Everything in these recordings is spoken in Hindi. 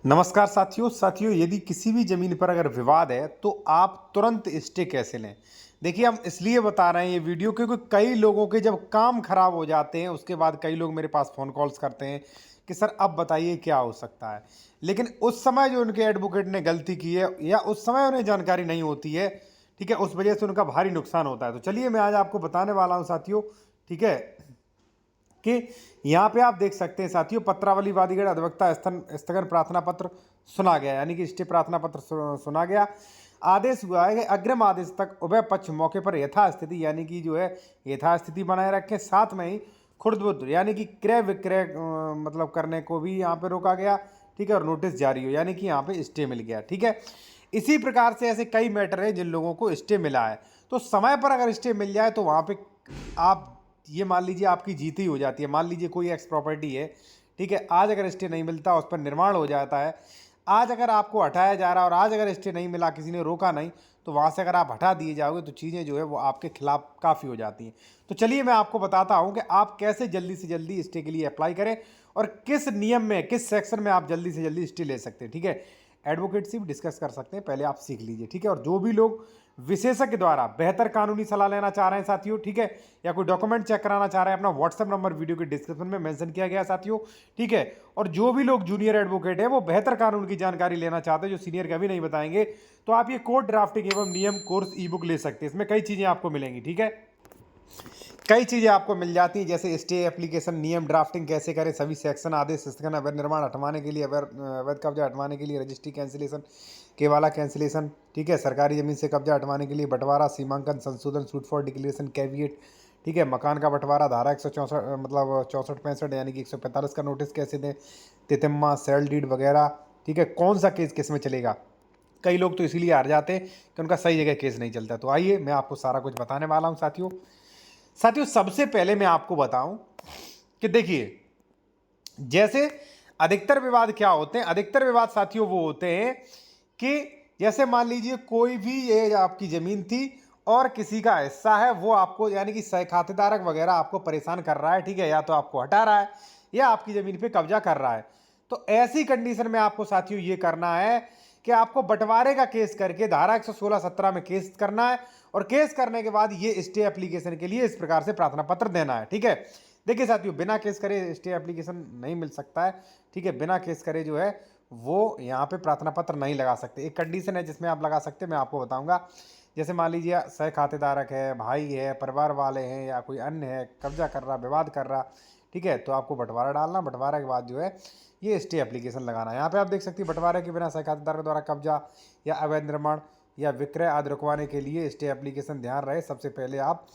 नमस्कार साथियों यदि किसी भी ज़मीन पर अगर विवाद है तो आप तुरंत स्टे कैसे लें। देखिए हम इसलिए बता रहे हैं ये वीडियो क्योंकि कई लोगों के जब काम खराब हो जाते हैं उसके बाद कई लोग मेरे पास फ़ोन कॉल्स करते हैं कि सर अब बताइए क्या हो सकता है। लेकिन उस समय जो उनके एडवोकेट ने गलती की है या उस समय उन्हें जानकारी नहीं होती है, ठीक है, उस वजह से उनका भारी नुकसान होता है। तो चलिए मैं आज आपको बताने वाला हूँ साथियों, ठीक है, कि यहाँ पे आप देख सकते हैं साथियों, पत्रावली वादीगढ़ अधिवक्ता स्थगन प्रार्थना पत्र सुना गया, यानी कि स्टे प्रार्थना पत्र सुना गया। आदेश हुआ है कि अग्रिम आदेश तक उभय पक्ष मौके पर यथास्थिति यानी कि जो है यथास्थिति बनाए रखें। साथ में ही खुर्द बुद्ध यानी कि क्रय विक्रय मतलब करने को भी यहाँ पे रोका गया, ठीक है, और नोटिस जारी हो यानी कि यहाँ पे स्टे मिल गया, ठीक है। इसी प्रकार से ऐसे कई मैटर है जिन लोगों को स्टे मिला है। तो समय पर अगर स्टे मिल जाए तो वहाँ पे आप ये मान लीजिए आपकी जीत ही हो जाती है। मान लीजिए कोई एक्स प्रॉपर्टी है, ठीक है, आज अगर स्टे नहीं मिलता उस पर निर्माण हो जाता है, आज अगर आपको हटाया जा रहा है और आज अगर स्टे नहीं मिला, किसी ने रोका नहीं, तो वहाँ से अगर आप हटा दिए जाओगे तो चीज़ें जो है वो आपके खिलाफ काफ़ी हो जाती हैं। तो चलिए मैं आपको बताता हूँ कि आप कैसे जल्दी से जल्दी स्टे के लिए अप्लाई करें और किस नियम में, किस सेक्शन में आप जल्दी से जल्दी स्टे ले सकते हैं, ठीक है। एडवोकेट से भी डिस्कस कर सकते हैं, पहले आप सीख लीजिए, ठीक है। और जो भी लोग विशेषज्ञ द्वारा बेहतर कानूनी सलाह लेना चाह रहे हैं साथियों, ठीक है, या कोई डॉक्यूमेंट चेक कराना चाह रहे हैं, अपना व्हाट्सएप नंबर वीडियो के डिस्क्रिप्शन में मेंशन किया गया है साथियों, ठीक है। और जो भी लोग जूनियर एडवोकेट है वो बेहतर कानून की जानकारी लेना चाहते हैं जो सीनियर कभी नहीं बताएंगे, तो आप ये कोर्ट ड्राफ्टिंग एवं नियम कोर्स ई बुक ले सकते हैं। इसमें कई चीज़ें आपको मिलेंगी, ठीक है, कई चीज़ें आपको मिल जाती हैं, जैसे स्टे एप्लीकेशन, नियम ड्राफ्टिंग कैसे करें, सभी सेक्शन, आदेश स्थगन, अवैध निर्माण हटवाने के लिए, अवैध कब्जा हटवाने के लिए, रजिस्ट्री कैंसिलेशन, केवाला कैंसिलेशन, ठीक है, सरकारी ज़मीन से कब्जा हटवाने के लिए, बंटवारा, सीमांकन, संशोधन, सूट फॉर डिक्लेरेशन, कैविएट, ठीक है, मकान का बंटवारा, धारा 164 मतलब 64-65 यानी कि 145 का नोटिस कैसे दें, तितिम्मा, सेल डीड वगैरह, ठीक है, कौन सा केस किस में चलेगा। कई लोग तो इसीलिए हार जाते हैं कि उनका सही जगह केस नहीं चलता। तो आइए मैं आपको सारा कुछ बताने वाला हूँ साथियों। सबसे पहले मैं आपको बताऊं कि देखिए, जैसे अधिकतर विवाद क्या होते हैं, अधिकतर विवाद साथियों वो होते हैं कि जैसे मान लीजिए कोई भी ये आपकी जमीन थी और किसी का हिस्सा है, वो आपको यानी कि सह खातेदारक वगैरह आपको परेशान कर रहा है, ठीक है, या तो आपको हटा रहा है या आपकी जमीन पे कब्जा कर रहा है। तो ऐसी कंडीशन में आपको साथियों ये करना है कि आपको बंटवारे का केस करके धारा 116-17 में केस करना है और केस करने के बाद ये स्टे एप्लीकेशन के लिए इस प्रकार से प्रार्थना पत्र देना है, ठीक है। देखिए साथियों, बिना केस करे स्टे एप्लीकेशन नहीं मिल सकता है, ठीक है, बिना केस करे जो है वो यहाँ पे प्रार्थना पत्र नहीं लगा सकते। एक कंडीशन है जिसमें आप लगा सकते हैं, मैं आपको बताऊंगा। जैसे मान लीजिए सह खातेदारक है, भाई है, परिवार वाले हैं या कोई अन्य है, कब्जा कर रहा, विवाद कर रहा, ठीक है, तो आपको बंटवारा डालना, बंटवारे के बाद जो है ये स्टे एप्लीकेशन लगाना। यहाँ पे आप देख सकते हैं बंटवारे के बिना सह खातेदार द्वारा कब्जा या अवैध निर्माण या विक्रय आदि रुकवाने के लिए स्टे एप्लीकेशन, ध्यान रहे सबसे पहले आप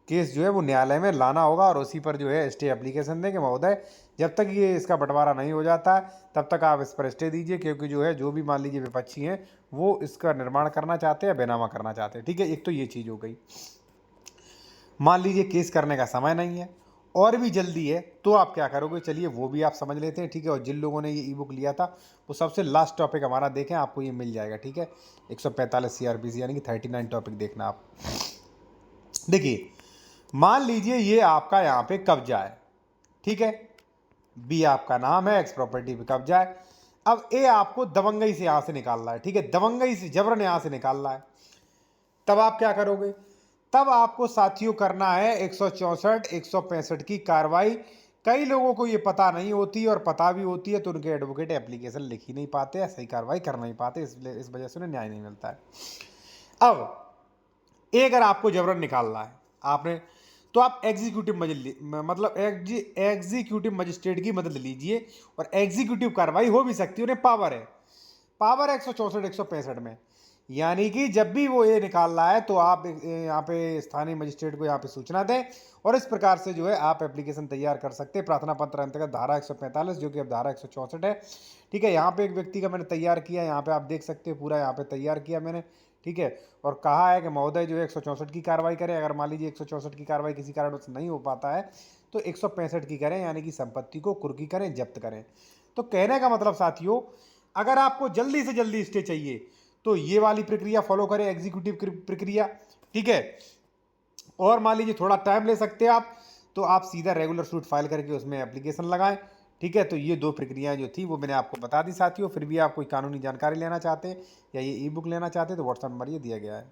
केस जो है वो न्यायालय में लाना होगा और उसी पर जो है स्टे एप्लीकेशन देंगे। महोदय, जब तक ये इसका बंटवारा नहीं हो जाता है तब तक आप इस पर स्टे दीजिए, क्योंकि जो है जो भी मान लीजिए विपक्षी हैं वो इसका निर्माण करना चाहते हैं, बेनामा करना चाहते हैं, ठीक है। एक तो ये चीज़ हो गई। मान लीजिए केस करने का समय नहीं है और भी जल्दी है, तो आप क्या करोगे, चलिए वो भी आप समझ लेते हैं, ठीक है। और जिन लोगों ने ये ई बुक लिया था वो सबसे लास्ट टॉपिक हमारा देखें, आपको ये मिल जाएगा, ठीक है। 145 CRPC यानी कि 39 टॉपिक देखना आप। देखिए, मान लीजिए ये आपका यहाँ पे कब्जा है, ठीक है, बी आपका नाम है, एक्स प्रॉपर्टी पे कब्जा है। अब ए आपको दबंगई से यहाँ से निकाल रहा है, ठीक है, दबंगई से जबरन यहाँ से निकाल रहा है। तब आप क्या करोगे, तब आपको साथियों करना है 164 165 की कार्रवाई। कई लोगों को ये पता नहीं होती और पता भी होती है तो उनके एडवोकेट एप्लीकेशन लिख ही नहीं पाते या सही कार्रवाई कर नहीं पाते, इसलिए इस वजह से उन्हें न्याय नहीं मिलता है। अब अगर आपको जबरन निकालना है आपने, तो आप एग्जीक्यूटिव मजिस्ट्रेट की मदद लीजिए और एग्जीक्यूटिव कार्रवाई हो भी सकती है, उन्हें पावर है, पावर 164 165 में। यानी कि जब भी वो ये निकाल रहा है तो आप यहाँ पे स्थानीय मजिस्ट्रेट को यहाँ पे सूचना दें और इस प्रकार से जो है आप एप्लीकेशन तैयार कर सकते हैं प्रार्थना पत्र अंतर्गत धारा 145, जो कि अब धारा 164 है, ठीक है। यहाँ पे एक व्यक्ति का मैंने तैयार किया, यहाँ पे आप देख सकते हैं पूरा यहाँ पे तैयार किया मैंने, ठीक है। और कहा है कि महोदय जो है 164 की कार्रवाई करें। अगर मान लीजिए 164 की कार्रवाई किसी कारण से नहीं हो पाता है तो 165 की करें, यानी कि संपत्ति को कुर्की करें, जब्त करें। तो कहने का मतलब साथियों, अगर आपको जल्दी से जल्दी स्टे चाहिए तो ये वाली प्रक्रिया फॉलो करें, एग्जीक्यूटिव प्रक्रिया, ठीक है। और मान लीजिए थोड़ा टाइम ले सकते हैं आप, तो आप सीधा रेगुलर सूट फाइल करके उसमें एप्लीकेशन लगाएं, ठीक है, तो ये 2 प्रक्रियाएँ जो थी वो मैंने आपको बता दी साथियों। फिर भी आप कोई कानूनी जानकारी लेना चाहते हैं या ये ई बुक लेना चाहते हैं तो व्हाट्सएप नंबर ये दिया गया है।